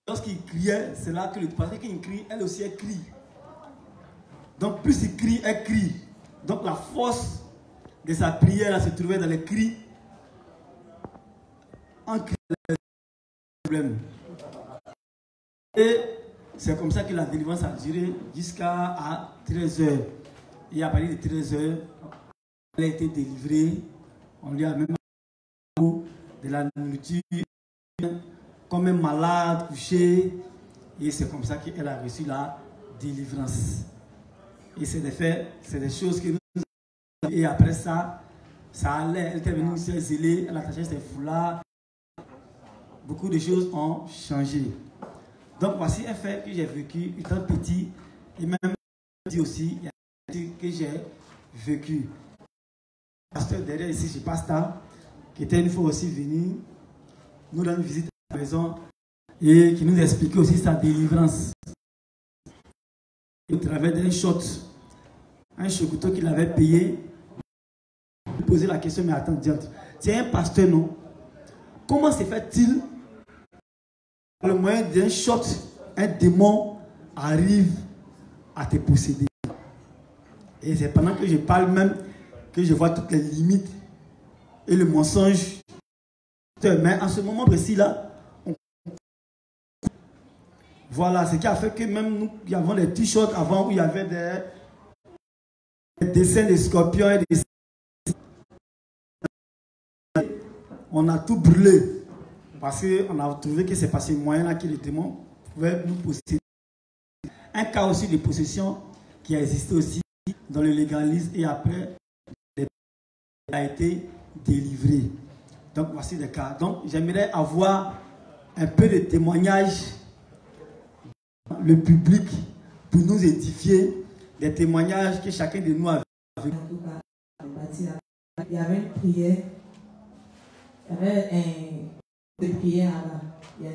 lorsqu'il criait, c'est là que le pasteur qui crie, elle aussi elle crie. Donc plus il crie, elle crie. Donc la force de sa prière se trouvait dans les cris. En criant les problèmes. Et c'est comme ça que la délivrance a duré jusqu'à 13 h. Et à partir de 13 h, elle a été délivrée. On lui a même de la nourriture, comme un malade couché. Et c'est comme ça qu'elle a reçu la délivrance. Et c'est des faits, c'est des choses que nous avons. Et après ça, ça allait. Elle était venue se zéler, elle attachait ses foulards. Beaucoup de choses ont changé. Donc voici un fait que j'ai vécu étant petit. Et même dit aussi, il y a un fait que j'ai vécu. Le pasteur derrière ici, je passe là, qui était une fois aussi venu nous rendre visite à la maison et qui nous expliquait aussi sa délivrance. Au travers d'un shot, un chocoto qu'il avait payé. Je lui posais la question, mais attends, tu es un pasteur, non? Comment se fait-il le moyen d'un shot, un démon arrive à te posséder? Et c'est pendant que je parle même que je vois toutes les limites et le mensonge. Mais à ce moment précis-là, voilà, ce qui a fait que même nous, il y avait des t-shirts avant où il y avait des dessins de scorpions et des... On a tout brûlé parce qu'on a trouvé que c'est par ces moyens-là que les démons pouvaient nous posséder. Un cas aussi de possession qui a existé aussi dans le légalisme et après, il a été délivré. Donc voici des cas. Donc j'aimerais avoir un peu de témoignages, le public, pour nous édifier, des témoignages que chacun de nous a vécu. En tout cas, il y avait une prière, il y avait une prière là-bas.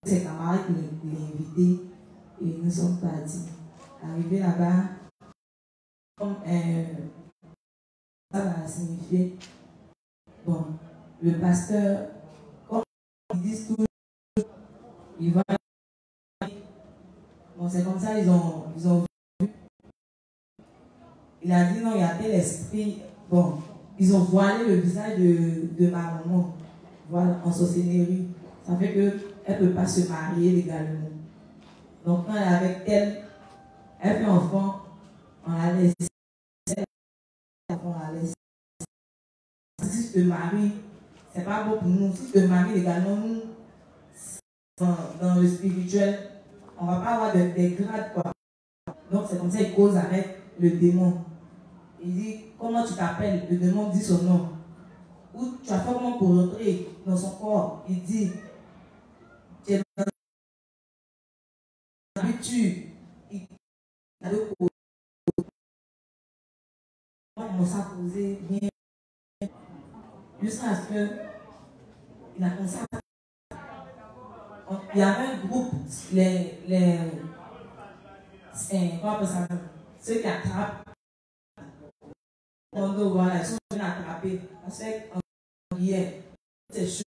Ses camarades qui l'ont invité et nous sommes partis. Arrivé là-bas, comme ça va signifier, bon, le pasteur, comme ils disent tout, il va. Bon, c'est comme ça, ils ont vu. Il a dit non, il y a tel esprit. Bon, ils ont voilé le visage de ma maman. Voilà, en sorcellerie. Ça fait qu'elle ne peut pas se marier légalement. Donc, quand elle est avec elle, elle fait enfant, on la laisse. On la laisse. Si tu te maries, c'est pas bon pour nous. Si tu te maries légalement, nous, dans le spirituel, on ne va pas avoir des grades, quoi. Donc, c'est comme ça qu'il cause avec le démon. Il dit, comment tu t'appelles? Le démon dit son nom. Ou tu as fait comment pour rentrer dans son corps? Il dit, tu es dans l'habitude. Il a le corps. On commence à poser bien. Jusqu'à ce qu'il a commencé à... Il y avait un groupe, comment on appelle ça? Ceux qui attrapent. Voilà, ils sont venus attraper. Parce que hier, c'est chaud.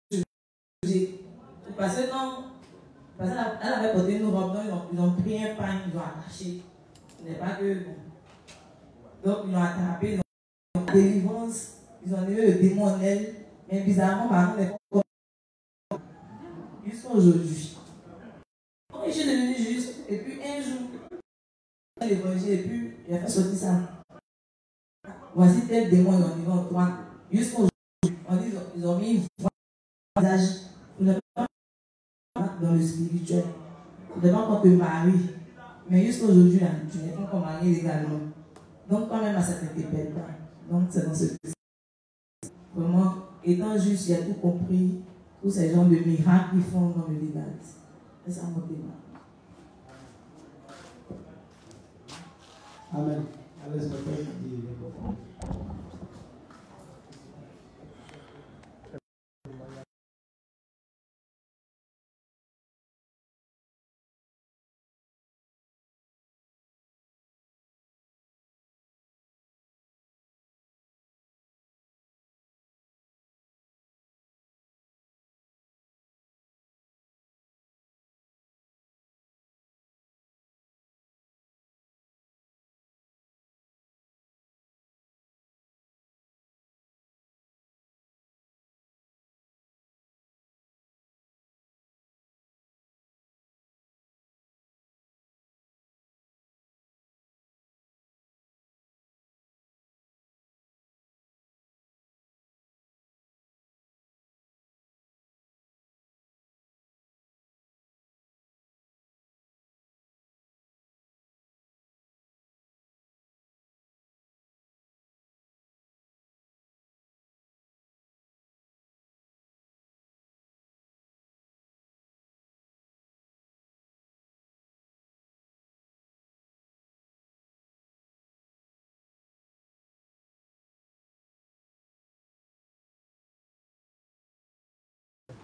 Parce que non, parce qu'elle avait porté une robe, donc ils ont pris un pain, ils ont attaché. Ce n'est pas que. Donc ils l'ont attrapé. Donc, délivrance, ils ont enlevé le démon en elle. Mais bizarrement, maman n'est pas jusqu'à aujourd'hui. Donc je suis devenu juste, et puis un jour, l'évangile, et puis il a fait sortir ça. Voici tel démon, ils ont enlevé en toi. Jusqu'à aujourd'hui, on dit, ils ont mis une voix dans le visage. Vous n'avez pas dans le spirituel. Vous devez encore te marier. Mais jusqu'à aujourd'hui, tu n'es pas encore marié légalement. Donc, quand même, ça ne t'interpelle pas. Donc, c'est dans ce sens. Vraiment, étant juste, j'ai tout compris. Tous ces gens de miracles qu'ils font dans le légalisme. C'est ça mon débat. Amen. Allez,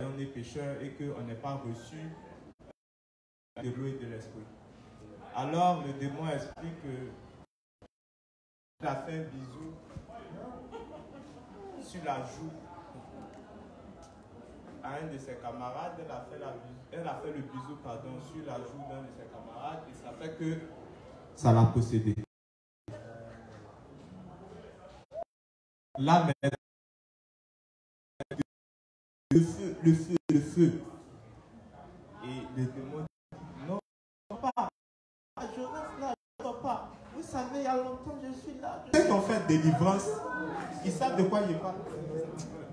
on est pécheur et qu'on n'est pas reçu de l'eau et de l'esprit. Alors le démon explique qu'il a fait un bisou sur la joue à un de ses camarades. Elle a fait le bisou sur la joue d'un de ses camarades et ça fait que ça l'a possédé. Là, maintenant, le feu. Et le démon dit, non, pas. Je reste là, je ne sors pas. Vous savez, il y a longtemps, je suis là. Ceux qui ont fait délivrance, ils savent de quoi ils parlent.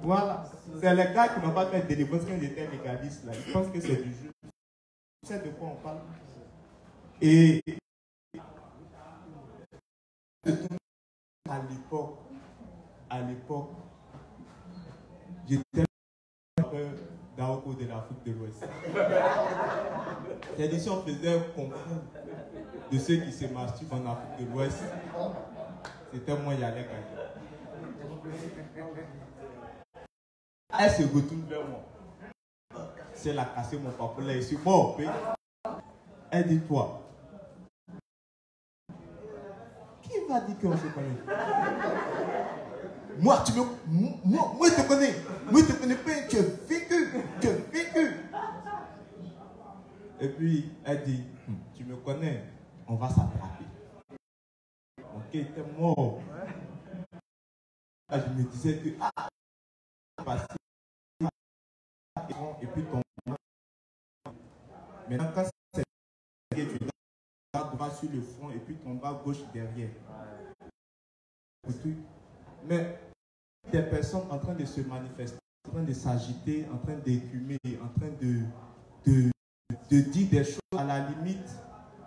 Voilà. C'est les gars qui n'ont pas fait délivrance quand ils étaient légalistes, là. Ils pensent que c'est du jeu. Ils savent de quoi on parle. Et à l'époque, j'étais d'Aoko de l'Afrique de l'Ouest. C'est-à-dire si on faisait un concours de ceux qui se masturbent en Afrique de l'Ouest, c'était moi qui allais gagner. Elle se retourne vers moi. C'est la cassé mon papa là ici. Bon, elle dit toi. Qui va dire qu'on se connaît? Moi, je te connais. Moi, je te connais pas. Tu es vécu. Et puis, elle dit, tu me connais, on va s'attraper. Ok, t'es mort. Je me disais que, passer, et puis ton. Maintenant, quand c'est tu bas droit sur le front et puis ton bas gauche derrière. Mais des personnes en train de se manifester, en train de s'agiter, en train d'écumer, en train de dire des choses à la limite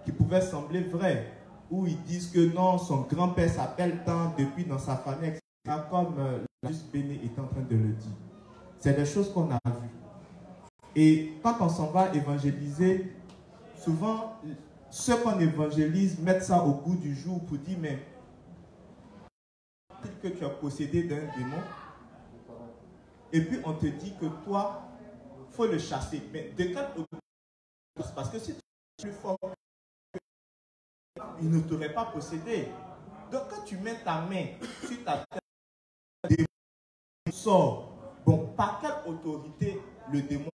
qui pouvaient sembler vraies, où ils disent que non, son grand-père s'appelle tant depuis dans sa famille, etc., comme la juste Béné est en train de le dire. C'est des choses qu'on a vues. Et quand on s'en va évangéliser, souvent, ceux qu'on évangélise mettent ça au goût du jour pour dire, mais que tu as possédé d'un démon, et puis on te dit que toi, il faut le chasser. Mais de quel parce que si tu es plus fort, il ne t'aurait pas possédé. Donc quand tu mets ta main sur ta tête, le démon sort. Bon, par quelle autorité le démon?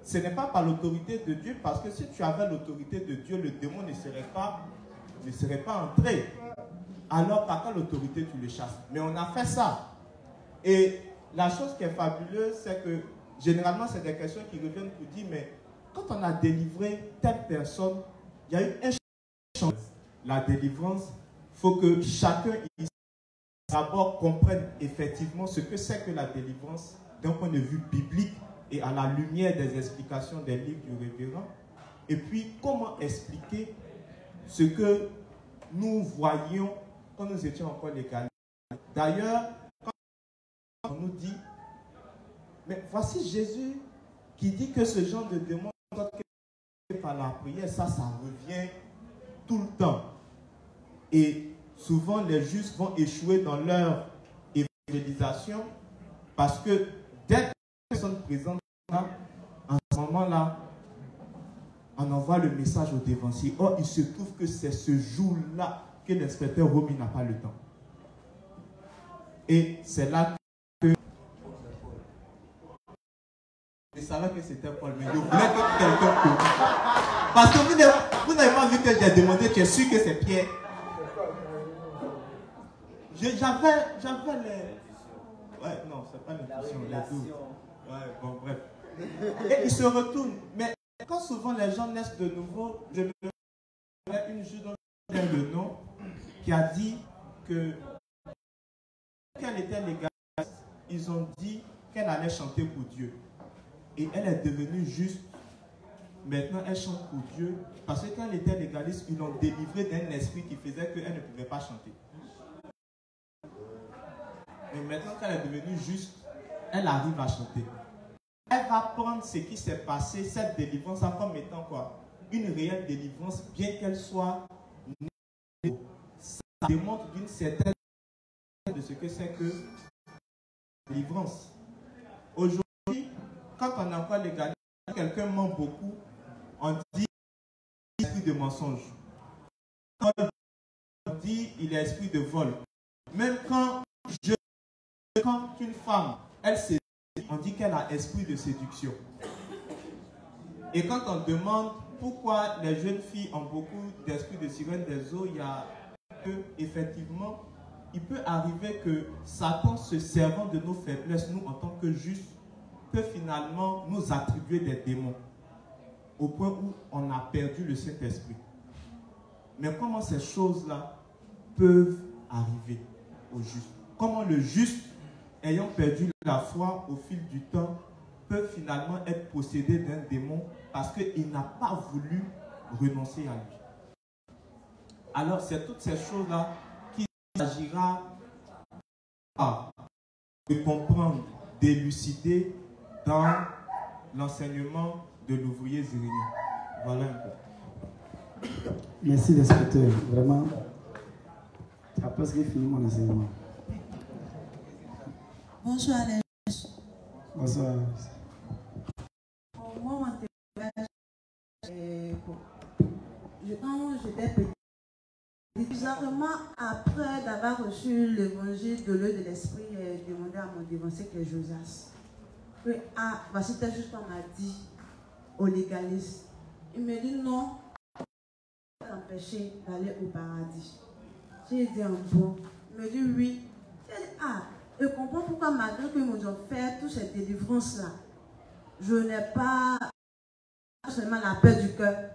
Ce n'est pas par l'autorité de Dieu, parce que si tu avais l'autorité de Dieu, le démon ne serait pas entré. Alors par quelle autorité tu le chasses? Mais on a fait ça. Et la chose qui est fabuleuse, c'est que généralement c'est des questions qui reviennent pour dire, mais quand on a délivré telle personne, il y a eu un changement. La délivrance, il faut que chacun ici d'abord comprenne effectivement ce que c'est que la délivrance d'un point de vue biblique et à la lumière des explications des livres du révérend. Et puis comment expliquer ce que nous voyions quand nous étions encore légalisés. D'ailleurs, quand on nous dit, mais voici Jésus qui dit que ce genre de démon par la prière, ça revient tout le temps. Et souvent, les justes vont échouer dans leur évangélisation parce que dès que les personnes présentes là, en ce moment-là, on envoie le message au dévancier. Or, il se trouve que c'est ce jour-là que l'inspecteur Romy n'a pas le temps. Et c'est là que je savais que c'était Paul, mais je voulais que quelqu'un connaisse. Parce que vous n'avez pas vu que j'ai demandé, tu es sûr que c'est Pierre? J'avais les... Ouais, non, c'est pas l'intuition, les doutes. Ouais, bon, bref. Et il se retourne. Mais quand souvent les gens naissent de nouveau, je me rappelle une juge dont je sais le nom, qui a dit que qu'elle était légaliste, ils ont dit qu'elle allait chanter pour Dieu. Et elle est devenue juste. Maintenant, elle chante pour Dieu. Parce que quand elle était légaliste, ils l'ont délivrée d'un esprit qui faisait qu'elle ne pouvait pas chanter. Mais maintenant qu'elle est devenue juste, elle arrive à chanter. Elle va prendre ce qui s'est passé, cette délivrance, comme étant quoi? Une réelle délivrance, bien qu'elle soit née. Ça démontre d'une certaine de ce que c'est que la délivrance. Aujourd'hui, quand on est encore légaliste, quelqu'un ment beaucoup, on dit esprit de mensonge. On dit il est esprit de vol. Même quand une femme, elle séduit, on dit qu'elle a esprit de séduction. Et quand on demande pourquoi les jeunes filles ont beaucoup d'esprit de sirène des eaux, il y a que, effectivement, il peut arriver que Satan, se servant de nos faiblesses, nous en tant que justes, peut finalement nous attribuer des démons, au point où on a perdu le Saint-Esprit. Mais comment ces choses-là peuvent arriver au juste? Comment le juste, ayant perdu la foi au fil du temps, peut finalement être possédé d'un démon parce qu'il n'a pas voulu renoncer à lui? Alors, c'est toutes ces choses-là qu'il s'agira de comprendre, d'élucider dans l'enseignement de l'ouvrier Jérémie. Voilà un peu. Merci l'inspecteur, vraiment. Tu as presque fini mon enseignement. Bonsoir les gens. Bonsoir. Moi, mon témoignage, quand j'étais petite, bizarrement, après d'avoir reçu l'évangile de l'eau de l'esprit, j'ai demandé à mon dévancé que Josas. C'était juste qu'on m'a dit au légaliste. Il me dit non, t'empêcher d'aller au paradis. J'ai dit un bon. Il me dit oui. J'ai dit je comprends pourquoi malgré qu'ils m'ont offert toutes ces délivrances-là, je n'ai pas seulement la paix du cœur.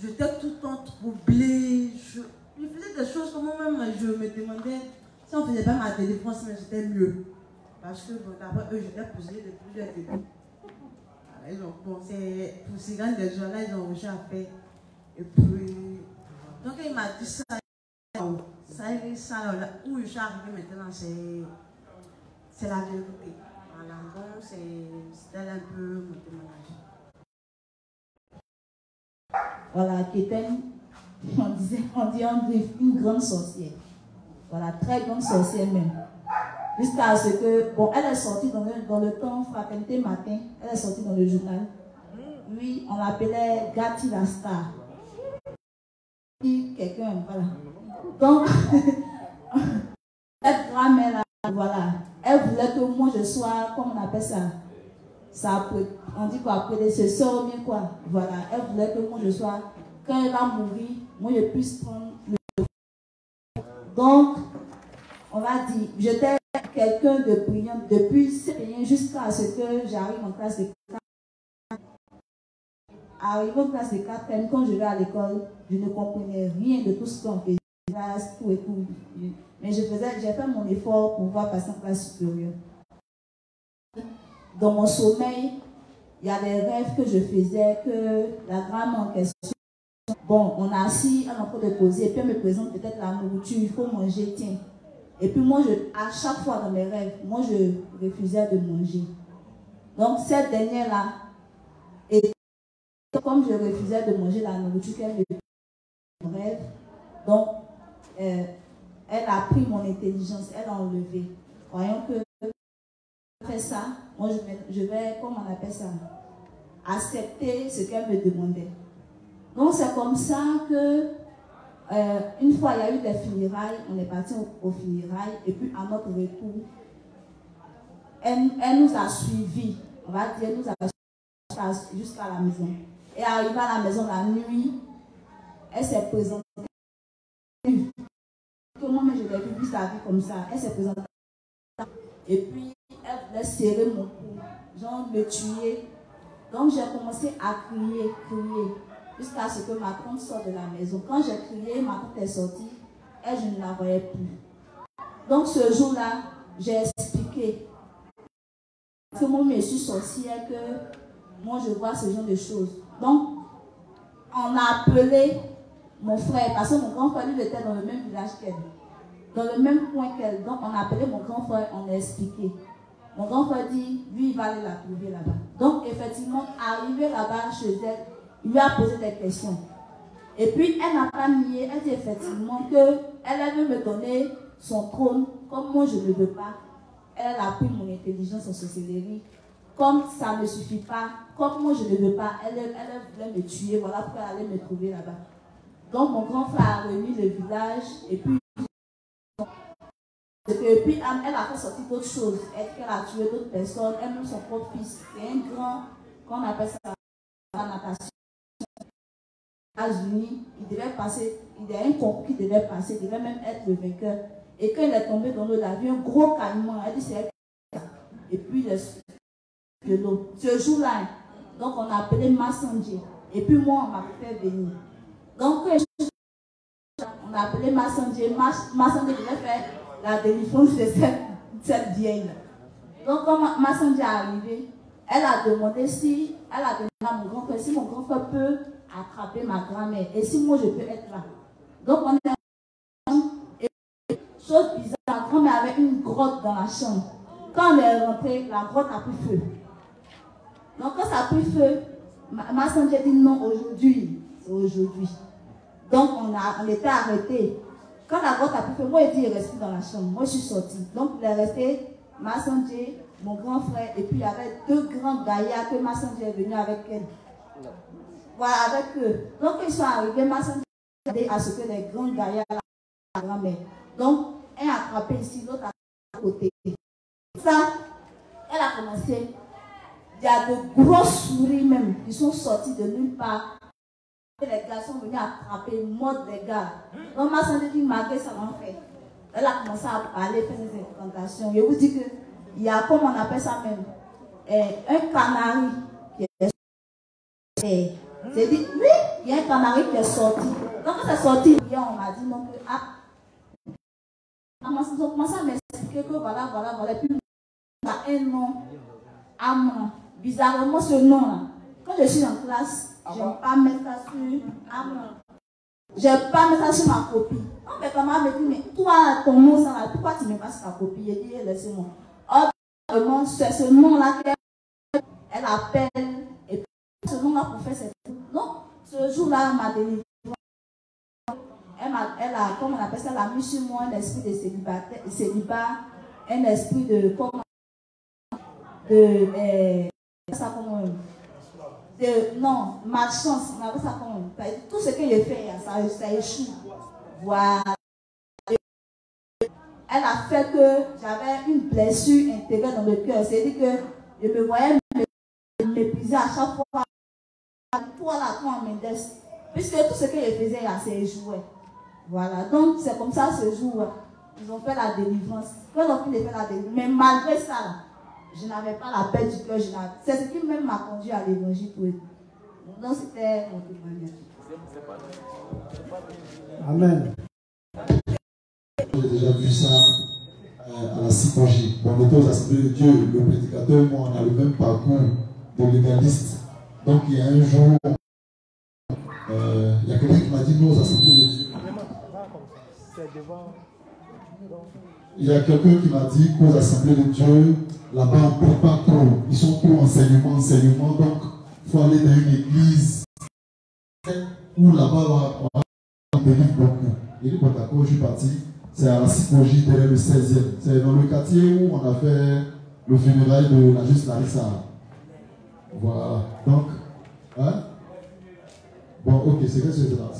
J'étais tout le temps troublée. Je faisais des choses comme moi-même, je me demandais si on ne faisait pas ma délivrance, mais j'étais mieux. Parce que bon, d'abord, eux, j'étais possédée de plusieurs débuts. Bon, c'est pour ces grands des gens-là, ils ont reçu à faire. Et puis, donc il m'a dit ça, là, où je suis arrivée maintenant, c'est la vérité. Voilà, donc c'était un peu mon témoignage. Voilà, qui était, on dit une grande sorcière. Voilà, très grande sorcière même. Jusqu'à ce que, bon, elle est sortie dans le temps Fraternité Matin, elle est sortie dans le journal. Oui, on l'appelait Gatti la star. Quelqu'un, voilà. Donc, cette grand-mère là, voilà, elle voulait que moi je sois, comment on appelle ça, on dit quoi, prédécesseur ou bien quoi, voilà, elle voulait que moi je sois, quand elle va mourir, moi je puisse prendre le... Donc, on va dire, j'étais quelqu'un de brillant depuis CP1 jusqu'à ce que j'arrive en classe de 4. Arrivé en classe de 4, quand je vais à l'école, je ne comprenais rien de tout ce qu'on faisait, tout et tout. Mais j'ai fait mon effort pour pouvoir passer en classe supérieure. Dans mon sommeil, il y a des rêves que je faisais, que la grand-mère en question, bon, on a assis, elle est en train de poser, et puis elle me présente peut-être la nourriture, il faut manger, tiens. Et puis moi, à chaque fois dans mes rêves, moi je refusais de manger. Donc cette dernière-là, et comme je refusais de manger la nourriture qu'elle me dans mon rêve, donc elle a pris mon intelligence, elle a enlevé. Voyons que après ça, moi je vais, comment on appelle ça, accepter ce qu'elle me demandait. Donc c'est comme ça que une fois il y a eu des funérailles, on est parti aux funérailles et puis à notre retour, elle nous a suivis, on va dire, elle nous a suivis jusqu'à la maison. Et arrivée à la maison la nuit, elle s'est présentée. Comment je l'ai vu sa vie comme ça, elle s'est présentée. Et puis elle voulait serrer mon cou, genre me tuer. Donc j'ai commencé à crier, jusqu'à ce que ma tante sorte de la maison. Quand j'ai crié, ma tante est sortie, et je ne la voyais plus. Donc ce jour-là, j'ai expliqué que moi je suis sorcière, que moi je vois ce genre de choses. Donc on a appelé mon frère, parce que mon grand frère lui était dans le même village qu'elle, dans le même coin qu'elle. Donc on a appelé mon grand frère, on a expliqué. Mon grand frère dit, lui il va aller la trouver là-bas. Donc effectivement, arrivé là-bas chez elle, il lui a posé des questions. Et puis elle n'a pas nié, elle dit effectivement qu'elle veut me donner son trône, comme moi je ne veux pas. Elle a pris mon intelligence en sorcellerie. comme ça ne suffit pas, comme moi je ne veux pas, elle voulait me tuer, voilà pourquoi elle allait me trouver là-bas. Donc mon grand frère a remis le village et puis elle a fait sortir d'autres choses. Elle a tué d'autres personnes, elle même son propre fils. C'est un grand, qu'on appelle ça la natation. Aux États-Unis, il devait passer, il y a un concours qui devait passer, il devait même être le vainqueur. Et quand il est tombé dans l'eau, il a vu un gros caïman. Elle dit c'est elle. Et puis il est de l'eau. Ce jour-là, donc on a appelé Massandier. Et puis moi, on m'a fait venir. Donc on a appelé Massandier. Massandier devait faire la délivrance de cette vieille. Donc quand Massandier est arrivé, elle a demandé à mon grand frère si mon grand frère peut attraper ma grand-mère et si moi je peux être là. Donc on est chose bizarre, ma grand-mère avait une grotte dans la chambre. Quand on est rentré, la grotte a pris feu. Donc quand ça a pris feu, ma soeur dit non, aujourd'hui, c'est aujourd'hui. Donc on était arrêtés. Quand la grotte a pris feu, moi il reste dans la chambre. Moi je suis sortie. Donc il est resté ma soeur, mon grand frère, et puis il y avait deux grands gaillards que ma soeur est venue avec elle. Voilà, avec eux. Donc ils sont arrivés, ma soeur a dit à ce que les grands gaillards la grand-mère. Donc un a attrapé ici, l'autre à côté. Ça, elle a commencé. Il y a de grosses souris même qui sont sorties de nulle part. Et les gars sont venus attraper, mordre les gars. Donc ma soeur dit, malgré ça m'a fait. Elle a commencé à parler, faire des incantations. Je vous dis qu'il y a, comme on appelle ça même, un canari qui est sorti. J'ai dit, oui, il y a un canari qui est sorti. Donc quand c'est sorti, hier on m'a dit non que, on a commencé à m'expliquer que voilà. Puis on a un nom, Amon. Bizarrement ce nom-là, quand je suis en classe, je n'aime pas mettre ça sur Amon. Je n'aime pas mettre ça sur ma copie. Donc mes camarades me disent, mais toi, ton nom, ça, pourquoi tu ne mets pas sur ta copie? Je dis, laissez-moi. Or, c'est ce nom-là qu'elle appelle, et puis ce nom-là pour faire cette trucs. Donc, ce jour-là, elle m'a délivré. Elle a, comme on appelle ça, elle a mis sur moi un esprit de célibat, un esprit de, ça comment non, malchance, on appelle ça comment tout ce que j'ai fait, ça échoue. Voilà. Elle a fait que j'avais une blessure intégrée dans le cœur. C'est-à-dire que je me voyais m'épuiser à chaque fois. Toi là, toi en Mendes. Puisque tout ce que je faisais, c'est échoué. Voilà. Donc c'est comme ça ce jour, ils ont fait la délivrance. Quand ils ont fini de faire la délivrance, mais malgré ça, là, je n'avais pas la paix du cœur. C'est ce qui même m'a conduit à l'évangile pour eux. Donc c'était mon témoignage. Amen. J'ai déjà vu ça à la Sipongie. Bon, on était aux Assemblées de Dieu, le prédicateur, moi, on a le même parcours de légaliste. Donc il y a un jour, il y a quelqu'un qui m'a dit nous aux Assemblées de Dieu. Il y a quelqu'un qui m'a dit qu'aux Assemblées de Dieu, là-bas, on ne peut pas trop. Ils sont trop enseignement. Donc, il faut aller dans une église où là-bas, on délivre beaucoup. Et puis, d'accord, je suis parti. C'est à la Sipongie, derrière le 16e. C'est dans le quartier où on a fait le funérail de la juste Larissa. Voilà. Donc, hein? Bon, ok, c'est que c'est là-bas.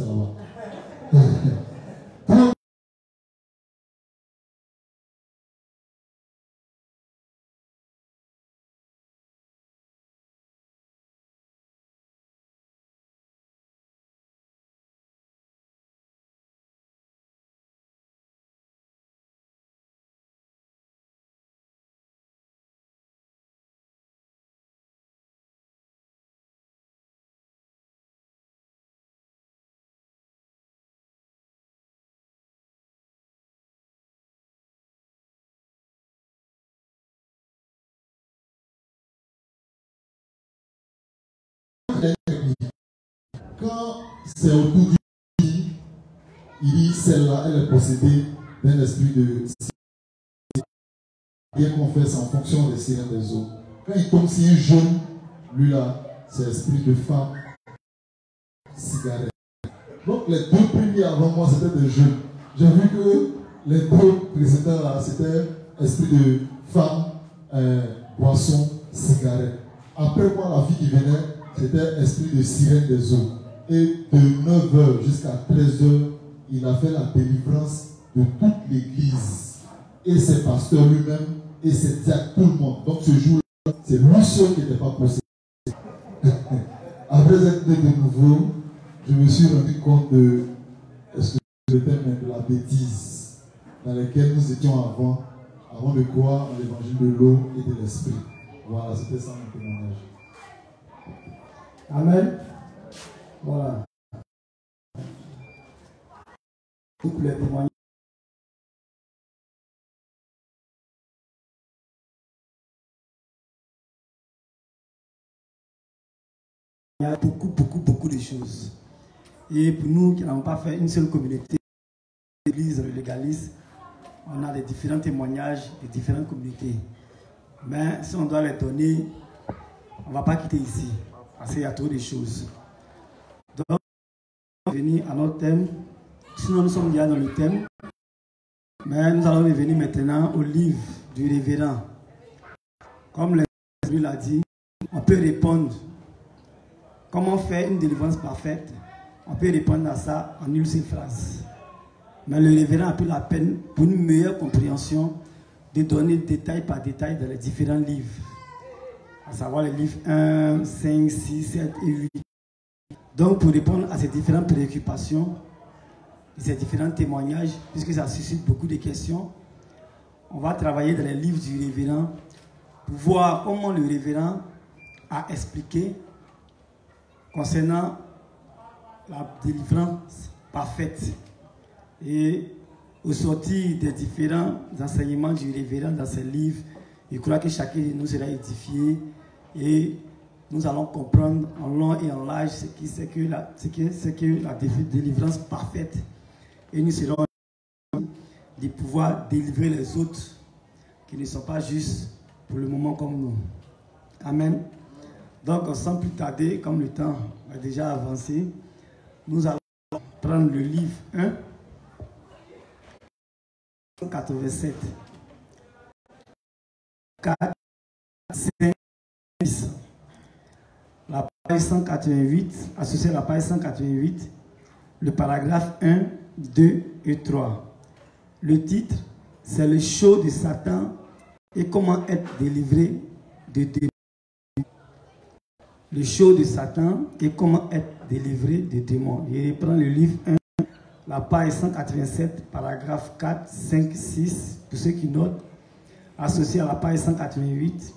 Quand c'est autour du lit, il dit celle-là, elle est possédée d'un esprit de bien qu'on fait en fonction des sirènes des eaux. Quand il tombe sur un jeune, lui là, c'est l'esprit de femme, cigarette. Donc les deux premiers avant moi, c'était des jeunes. J'ai vu que les deux précédents là, c'était esprit de femme, boisson, cigarette. Après moi, la vie qui venait, c'était esprit de sirène des eaux. Et de 9h jusqu'à 13h, il a fait la délivrance de toute l'église. Et ses pasteurs lui-même, et ses diacres, tout le monde. Donc ce jour-là, c'est lui seul qui n'était pas possédé. Après être né de nouveau, je me suis rendu compte de ce que le thème de la bêtise dans laquelle nous étions avant de croire en l'évangile de l'eau et de l'esprit. Voilà, c'était ça mon témoignage. Amen. Voilà. Pour les témoignages. Il y a beaucoup de choses. Et pour nous qui n'avons pas fait une seule communauté, l'église légaliste, on a des différents témoignages de différentes communautés. Mais si on doit les donner, on ne va pas quitter ici. Parce qu'il y a trop de choses. Donc, on va venir à notre thème. Sinon, nous sommes déjà dans le thème. Mais nous allons revenir maintenant au livre du révérend. Comme l'Esprit l'a dit, on peut répondre. Comment faire une délivrance parfaite? On peut répondre à ça en une seule phrase. Mais le révérend a pris la peine, pour une meilleure compréhension, de donner détail par détail dans les différents livres. À savoir les livres 1, 5, 6, 7 et 8. Donc pour répondre à ces différentes préoccupations, ces différents témoignages, puisque ça suscite beaucoup de questions, on va travailler dans les livres du révérend pour voir comment le révérend a expliqué concernant la délivrance parfaite. Et au sortir des différents enseignements du révérend dans ces livres, je crois que chacun de nous sera édifié et nous allons comprendre en long et en large ce que la délivrance parfaite. Et nous serons de pouvoir délivrer les autres qui ne sont pas justes pour le moment comme nous. Amen. Donc sans plus tarder, comme le temps a déjà avancé, nous allons prendre le livre 1, 87, 4, 5, 6. La page 188, associée à la page 188, le paragraphe 1, 2 et 3. Le titre, c'est le show de Satan et comment être délivré de démons. Le show de Satan et comment être délivré de démons. Je reprends le livre 1, la page 187, paragraphe 4, 5, 6, pour ceux qui notent, associé à la page 188,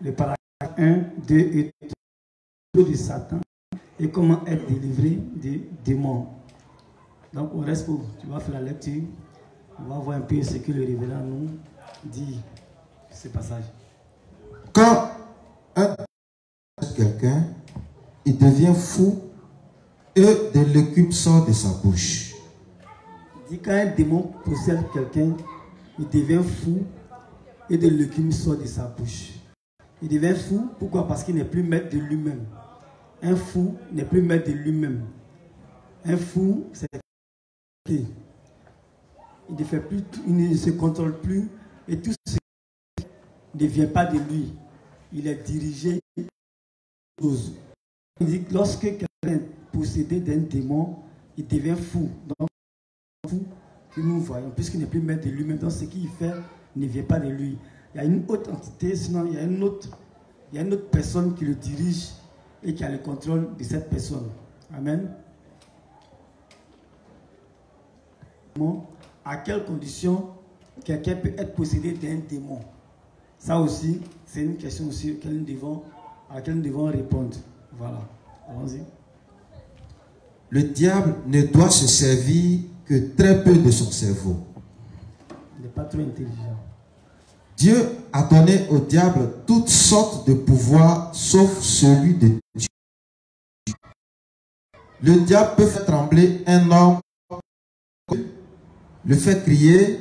le paragraphe 1, 2 et 3, de Satan et comment être délivré des démons. Donc on reste pour, tu vas faire la lecture, on va voir un peu ce que le révérend nous dit, ce passage. Quand quelqu'un, il devient fou et de l'écume sort de sa bouche. Il dit quand un démon possède quelqu'un, il devient fou et de l'écume sort de sa bouche. Il devient fou, pourquoi? Parce qu'il n'est plus maître de lui-même. Un fou n'est plus maître de lui-même. Un fou, c'est il ne fait plus, il ne se contrôle plus et tout ce ne vient pas de lui. Il est dirigé. Il dit que lorsque quelqu'un est possédé d'un démon, il devient fou. Donc, fou que nous voyons, puisqu'il n'est plus maître de lui-même. Donc, ce qu'il fait ne vient pas de lui. Il y a une autre entité, sinon il y a une autre personne qui le dirige et qui a le contrôle de cette personne. Amen. À quelles conditions quelqu'un peut être possédé d'un démon? Ça aussi, c'est une question aussi à laquelle nous devons répondre. Voilà. Allons-y. Le diable ne doit se servir que très peu de son cerveau. Il n'est pas trop intelligent. Dieu a donné au diable toutes sortes de pouvoirs sauf celui de Dieu. Le diable peut faire trembler un homme, le faire crier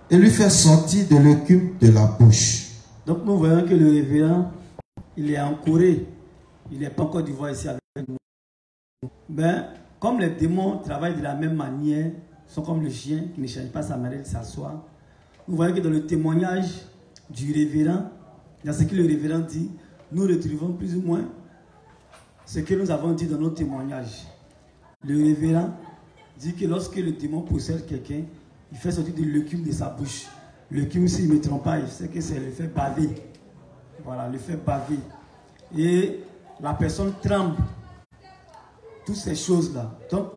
et lui faire sortir de l'écume de la bouche. Donc nous voyons que le révérend, il est en Corée. Il n'est pas encore du voir ici avec nous. Ben, comme les démons travaillent de la même manière, sont comme le chien qui ne change pas sa manière de s'asseoir. Nous voyons que dans le témoignage du révérend, dans ce que le révérend dit, nous retrouvons plus ou moins ce que nous avons dit dans nos témoignages. Le révérend dit que lorsque le démon possède quelqu'un, il fait sortir de l'écume de sa bouche. L'écume, s'il ne me trompe pas, il sait que c'est le fait baver. Voilà, le fait baver. Et la personne tremble. Toutes ces choses-là. Donc,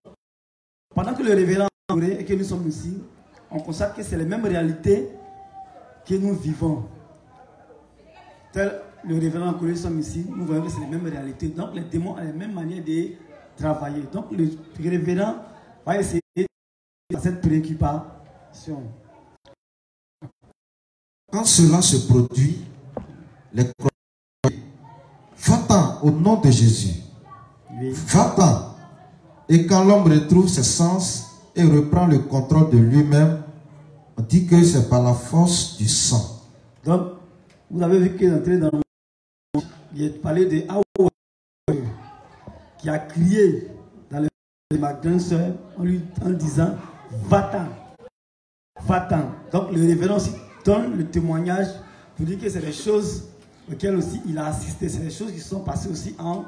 pendant que le révérend et que nous sommes ici, on constate que c'est les mêmes réalités que nous vivons. Tel le révérend que nous sommes ici, nous voyons que c'est les mêmes réalités. Donc, les démons ont les mêmes manières de travailler. Donc, le révérend va essayer de cette préoccupation. Quand cela se produit, les croyants, va-t'en au nom de Jésus. Oui. Va-t'en. Et quand l'homme retrouve ses sens et reprend le contrôle de lui-même, on dit que c'est par la force du sang. Donc, vous avez vu qu'il est entré dans le monde. Il a parlé de Aoué qui a crié dans le magasin sœur en disant va-t'en. Va-t'en. Donc, le révérend aussi donne le témoignage pour dire que c'est des choses auxquelles aussi il a assisté. C'est des choses qui sont passées aussi en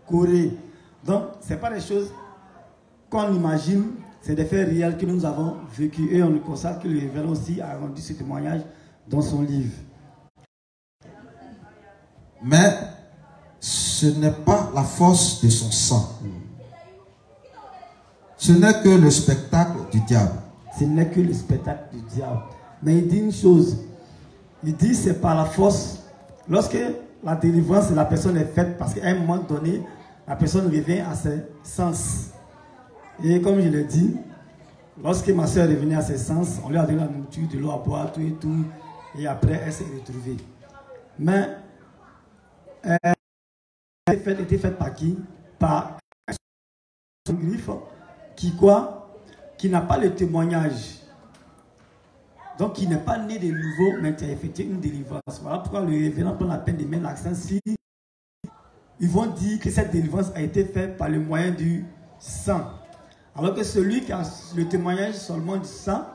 Corée. Donc, ce n'est pas des choses qu'on imagine, c'est des faits réels que nous avons vécus. Et on constate que le révérend aussi a rendu ce témoignage dans son livre. Mais ce n'est pas la force de son sang. Ce n'est que le spectacle du diable. Ce n'est que le spectacle du diable. Mais il dit une chose. Il dit c'est par la force. Lorsque la délivrance de la personne est faite, parce qu'à un moment donné, la personne revient à ses sens. Et comme je l'ai dit, lorsque ma soeur est revenue à ses sens, on lui a donné la nourriture, de l'eau à boire, tout et tout. Et après, elle s'est retrouvée. Mais elle était faite par qui? Par un griffe qui quoi? Qui n'a pas le témoignage. Donc, qui n'est pas né de nouveau, mais qui a effectué une délivrance. Voilà pourquoi le révérend prend la peine de mettre l'accent si ils vont dire que cette délivrance a été faite par le moyen du sang. Alors que celui qui a le témoignage seulement du sang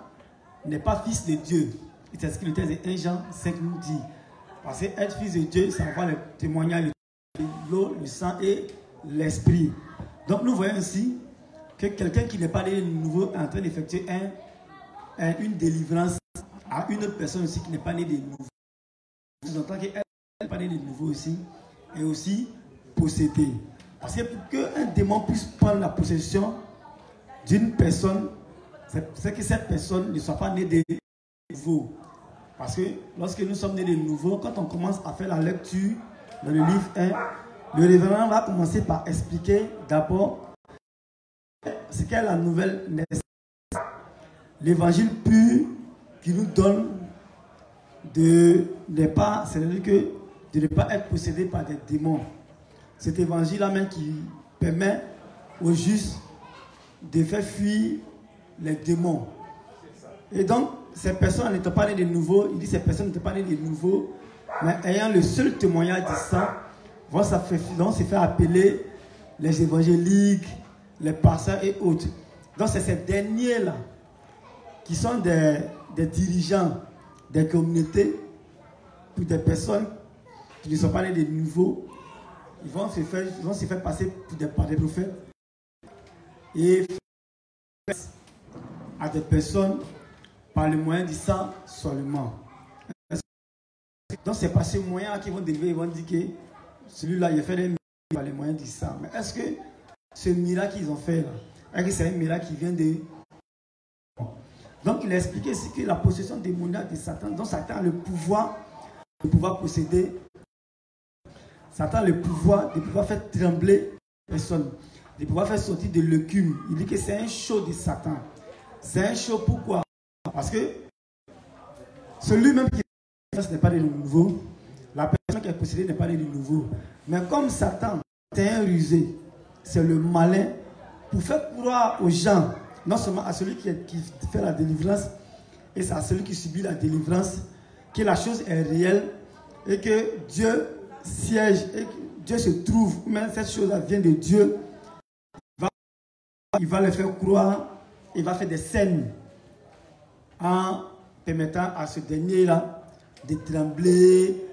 n'est pas fils de Dieu. Et c'est ce que le texte de 1 Jean 5 nous dit. Parce que être fils de Dieu, ça va le témoignage de l'eau, le sang et l'esprit. Donc nous voyons ici que quelqu'un qui n'est pas né de nouveau est en train d'effectuer une délivrance à une autre personne aussi qui n'est pas née de nouveau. Vous entendez qu'elle n'est pas née de nouveau aussi, est aussi possédée. Parce que pour qu'un démon puisse prendre la possession d'une personne, c'est que cette personne ne soit pas née de nouveau. Parce que lorsque nous sommes nés de nouveau, quand on commence à faire la lecture dans le livre 1, le révérend va commencer par expliquer d'abord ce qu'est la nouvelle naissance. L'évangile pur qui nous donne de ne pas être possédé par des démons. Cet évangile-là même qui permet aux justes de faire fuir les démons. Et donc, ces personnes n'étaient pas nées de nouveau. Il dit ces personnes n'étaient pas nées de nouveau, mais ayant le seul témoignage du sang, vont se faire appeler les évangéliques, les pasteurs et autres. Donc, c'est ces derniers-là qui sont des dirigeants des communautés, pour des personnes qui ne sont pas nées de nouveau. Ils vont se faire passer par des prophètes et à des personnes par le moyen du sang seulement. Donc c'est par ce moyen qu'ils vont délivrer, ils vont dire que celui-là il a fait des miracles par le moyen du sang. Mais est-ce que ce miracle qu'ils ont fait là, est-ce que c'est un miracle qui vient de... Donc il a expliqué ici que la possession démoniaque de Satan, donc Satan a le pouvoir de pouvoir posséder. Satan a le pouvoir de pouvoir faire trembler les personnes, de pouvoir faire sortir de l'écume. Il dit que c'est un show de Satan. C'est un show pourquoi? Parce que celui-même qui n'est pas de nouveau, la personne qui est possédée n'est pas de nouveau. Mais comme Satan est un rusé, c'est le malin, pour faire croire aux gens, non seulement à celui qui fait la délivrance, et à celui qui subit la délivrance, que la chose est réelle et que Dieu siège et que Dieu se trouve, même cette chose-là vient de Dieu, il va le faire croire, il va faire des scènes en permettant à ce dernier-là de trembler,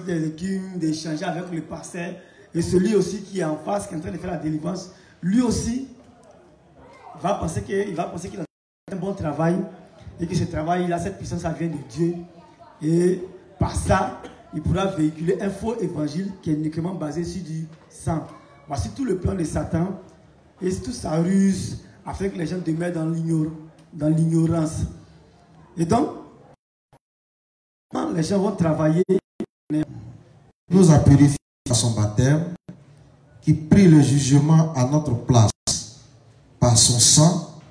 des légumes, d'échanger avec le pasteur. Et celui aussi qui est en face, qui est en train de faire la délivrance, lui aussi va penser qu'il a fait un bon travail et que ce travail, là, cette puissance, ça vient de Dieu. Et par ça, il pourra véhiculer un faux évangile qui est uniquement basé sur du sang. Voici tout le plan de Satan et toute sa ruse afin que les gens demeurent dans l'ignorance. Et donc, quand les gens vont travailler, nous a purifié à son baptême, qui prit le jugement à notre place par son sang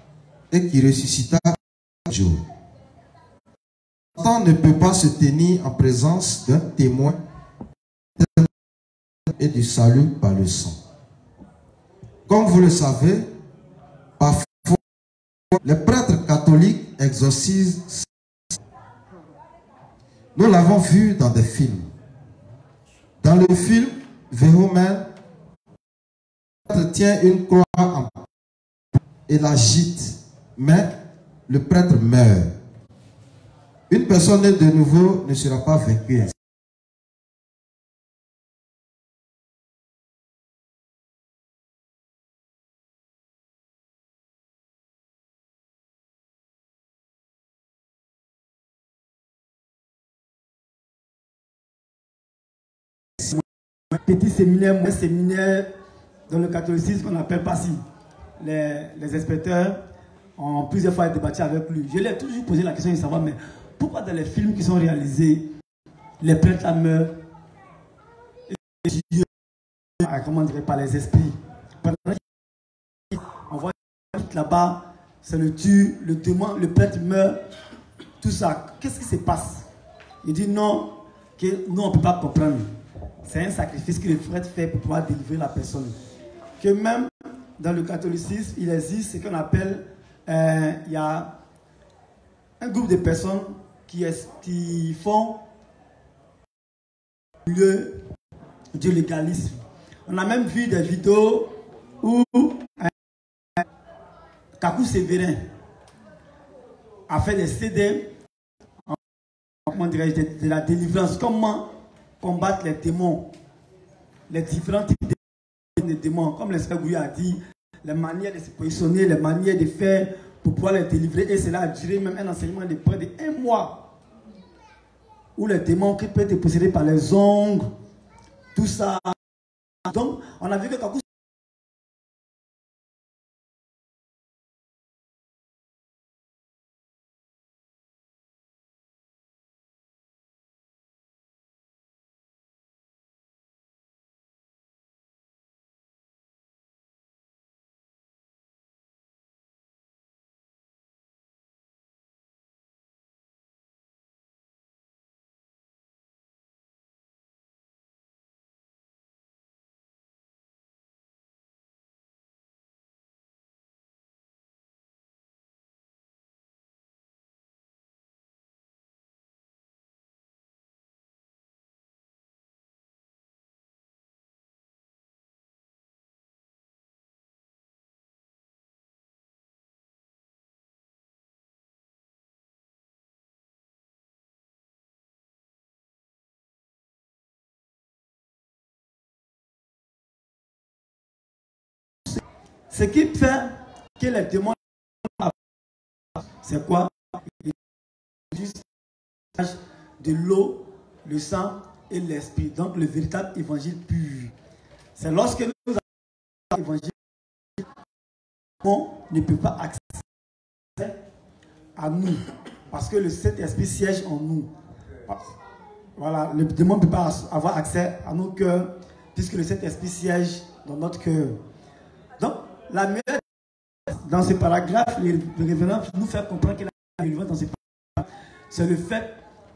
et qui ressuscita un jour. Satan ne peut pas se tenir en présence d'un témoin et du salut par le sang. Comme vous le savez, parfois les prêtres catholiques exorcisent. Nous l'avons vu dans des films. Dans le film Vehomène, le prêtre tient une croix en et l'agite, mais le prêtre meurt. Une personne née de nouveau ne sera pas vaincue. Petit séminaire, un séminaire dans le catholicisme qu'on appelle PASSI. Les inspecteurs ont plusieurs fois débattu avec lui. Je lui ai toujours posé la question de savoir, mais pourquoi dans les films qui sont réalisés, les prêtres là meurent et Dieu, comment dire, par les esprits. On voit là-bas, c'est le tue, le démon, le prêtre meurt, tout ça. Qu'est-ce qui se passe? Il dit non, que nous on ne peut pas comprendre. C'est un sacrifice que le prêtre fait pour pouvoir délivrer la personne. Que même dans le catholicisme, il existe ce qu'on appelle, il y a un groupe de personnes qui font du légalisme. On a même vu des vidéos où Kakou Sévérin a fait des CD de la délivrance. Comment combattre les démons, les différents types de démons, comme l'Esprit Gouya a dit, les manières de se positionner, les manières de faire pour pouvoir les délivrer. Et cela a duré même un enseignement de près de 1 mois. Où les démons qui peuvent être possédés par les ongles, tout ça. Donc, on a vu que Kakou ce qui fait que les démons, c'est quoi? De l'eau, le sang et l'esprit. Donc le véritable évangile pur. C'est lorsque nous avons l'évangile, on ne peut pas accéder à nous. Parce que le Saint-Esprit siège en nous. Voilà, le démon ne peut pas avoir accès à nos cœurs, puisque le Saint-Esprit siège dans notre cœur. Donc, la meilleure dans ce paragraphe, le révérend nous fait comprendre que la délivrance dans ce paragraphe, c'est le fait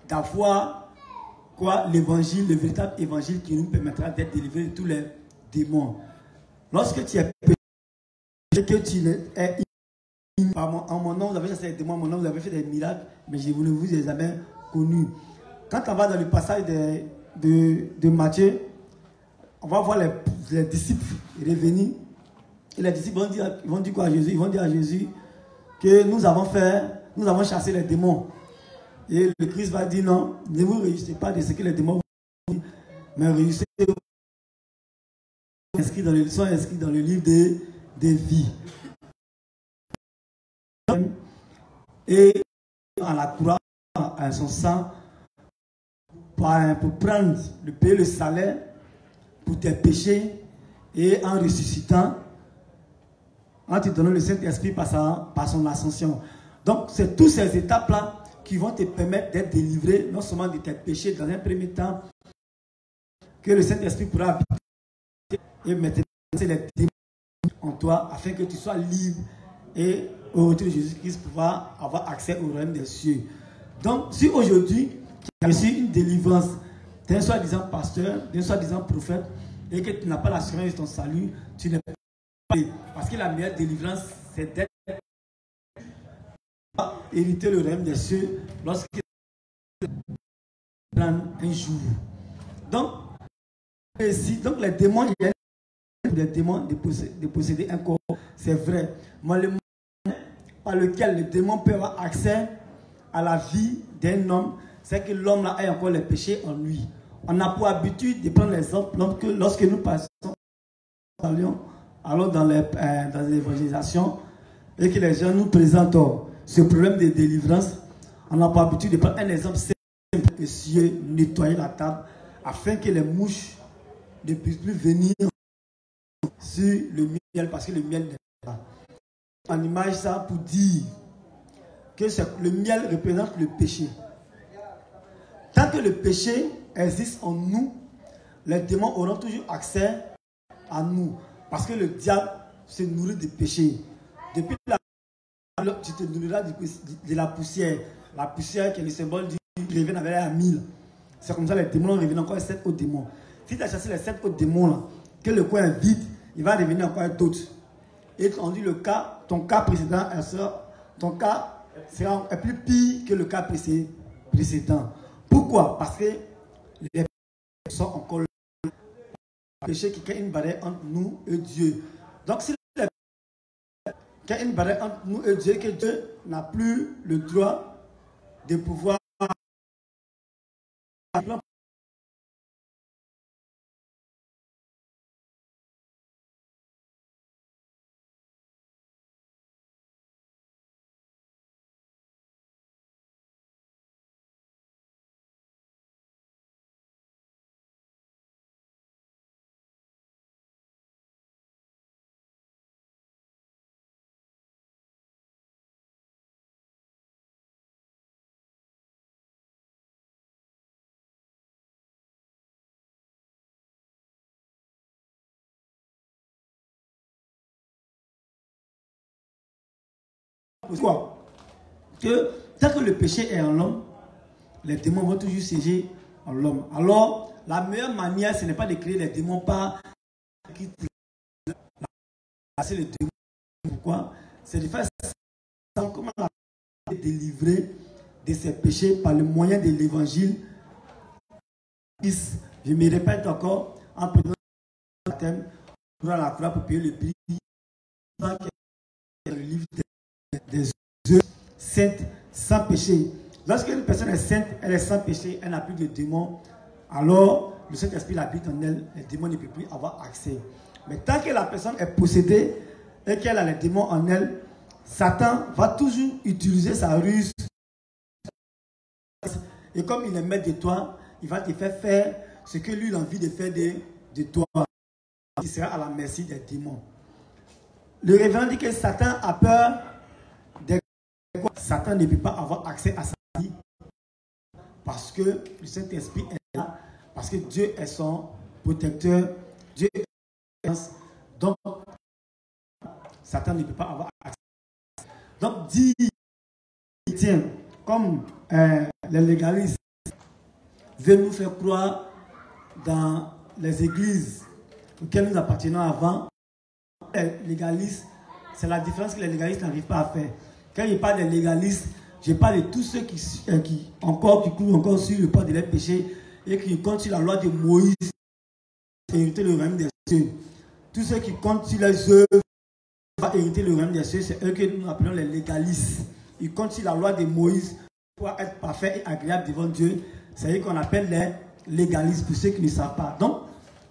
d'avoir quoi, l'évangile, le véritable évangile qui nous permettra d'être délivrés de tous les démons. Lorsque tu es péché, que tu es en mon nom, vous avez chassé les démons, en mon nom, vous avez fait des miracles, mais je ne vous ai jamais connus. Quand on va dans le passage de Matthieu, on va voir les disciples revenir. Et les disciples vont dire quoi à Jésus? Ils vont dire à Jésus que nous avons chassé les démons. Et le Christ va dire non, ne vous réjouissez pas de ce que les démons vont dire. mais réussir sont inscrits dans le livre des vies. Et à la croix, à son sang, pour prendre, payer le salaire pour tes péchés, et en ressuscitant, en te donnant le Saint-Esprit par son ascension. Donc, c'est toutes ces étapes-là qui vont te permettre d'être délivré, non seulement de tes péchés dans un premier temps, que le Saint-Esprit pourra habiter et mettre les démons en toi, afin que tu sois libre et au retour de Jésus-Christ pouvoir avoir accès au royaume des cieux. Donc, si aujourd'hui, tu as reçu une délivrance d'un soi-disant pasteur, d'un soi-disant prophète, et que tu n'as pas l'assurance de ton salut, tu n'es pas. Parce que la meilleure délivrance, c'est d'être hériter le royaume des cieux lorsqu'il prend un jour. Donc, les démons, il y a des démons de posséder un corps, c'est vrai. Mais le moyen par lequel les démons peuvent avoir accès à la vie d'un homme, c'est que l'homme là ait encore les péchés en lui. On a pour habitude de prendre l'exemple lorsque nous passons, allons dans l'évangélisation et que les gens nous présentent ce problème de délivrance, on a pour habitude de prendre un exemple simple, essayer de nettoyer la table afin que les mouches ne puissent plus venir sur le miel parce que le miel n'est pas. On imagine ça pour dire que le miel représente le péché. Tant que le péché existe en nous, les démons auront toujours accès à nous. Parce que le diable se nourrit du péché. Depuis tu te nourriras de la poussière. La poussière qui est le symbole du revient avec à 1000. C'est comme ça que les démons reviennent encore à 7 autres démons. Si tu as chassé les 7 autres démons, là, que le coin est vide, il va revenir encore d'autres. Et on dit ton cas précédent, ton cas est plus pire que le cas précédent. Pourquoi? Parce que les péchés sont encore là. Les péchés qui créent une barrière entre nous et Dieu. Donc, si les péchés créent une barrière entre nous et Dieu, que Dieu n'a plus le droit de pouvoir pourquoi? Que tant que le péché est en l'homme, les démons vont toujours siéger en l'homme. Alors, la meilleure manière, ce n'est pas de créer les démons par les démons. Pourquoi? C'est de faire comment la délivrer de ses péchés par le moyen de l'évangile. Je me répète encore, en prenant le thème, pour la croix pour payer le prix. Le livre des œuvres saintes sans péché. Lorsque une personne est sainte, elle est sans péché, elle n'a plus de démons, alors le Saint-Esprit habite en elle, les démons ne peuvent plus avoir accès. Mais tant que la personne est possédée et qu'elle a les démons en elle, Satan va toujours utiliser sa ruse. Et comme il est maître de toi, il va te faire faire ce que lui a envie de faire de toi. Il sera à la merci des démons. Le révérend dit que Satan a peur des... Satan ne peut pas avoir accès à sa vie parce que le Saint-Esprit est là, parce que Dieu est son protecteur, Dieu est son... Donc, Satan ne peut pas avoir accès. Donc, dit, tiens, comme les légalistes veulent nous faire croire dans les églises auxquelles nous appartenons avant, les légalistes, c'est la différence que les légalistes n'arrivent pas à faire. Quand je parle des légalistes, je parle de tous ceux qui courent encore sur le pas de leurs péchés et qui comptent sur la loi de Moïse pour hériter le royaume des cieux. Tous ceux qui comptent sur les œuvres pour hériter le royaume des cieux, c'est eux que nous appelons les légalistes. Ils comptent sur la loi de Moïse pour être parfaits et agréables devant Dieu. C'est eux qu'on appelle légalisme, pour ceux qui ne savent pas. Donc,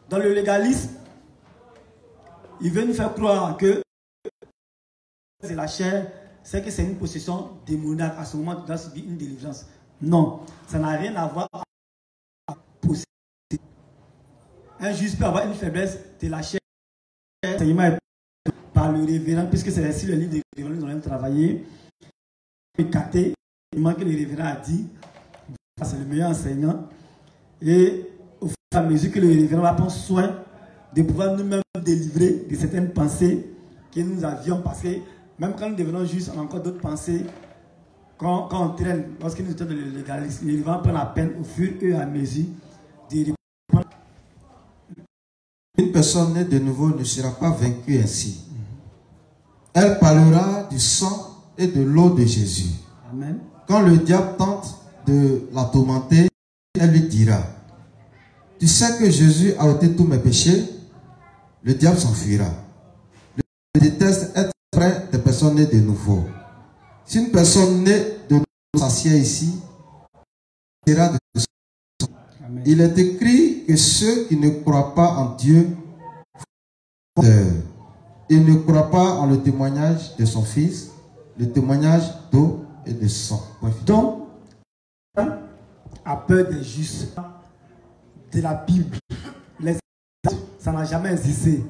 dans le légalisme, ils veulent nous faire croire que c'est la chair, c'est que c'est une possession démoniaque. À ce moment, tu dois subir une délivrance. Non, ça n'a rien à voir avec la possession. Un juge peut avoir une faiblesse de la chair. L'enseignement est par le révérend, puisque c'est ainsi le livre des révérends, nous allons travailler. Il manque que le révérend a dit, c'est le meilleur enseignant. Et au fur et à mesure que le révérend va prendre soin de pouvoir nous-mêmes délivrer de certaines pensées que nous avions, parce que même quand nous devenons justes, on a encore d'autres pensées. Quand on traîne, lorsque nous sommes dans le légalisme, le révérend prend la peine au fur et à mesure de répondre. Une personne née de nouveau ne sera pas vaincue ainsi. Elle parlera du sang et de l'eau de Jésus. Amen. Quand le diable tente de la tourmenter, elle lui dira, tu sais que Jésus a ôté tous mes péchés, le diable s'enfuira. Je déteste être près des personnes nées de nouveau. Si une personne née de nouveau s'assied ici, elle sera de sang. Amen. Il est écrit que ceux qui ne croient pas en Dieu, ils ne croient pas en le témoignage de son Fils, le témoignage d'eau et de sang. Donc, à peur des justes, de la Bible, ça n'a jamais existé.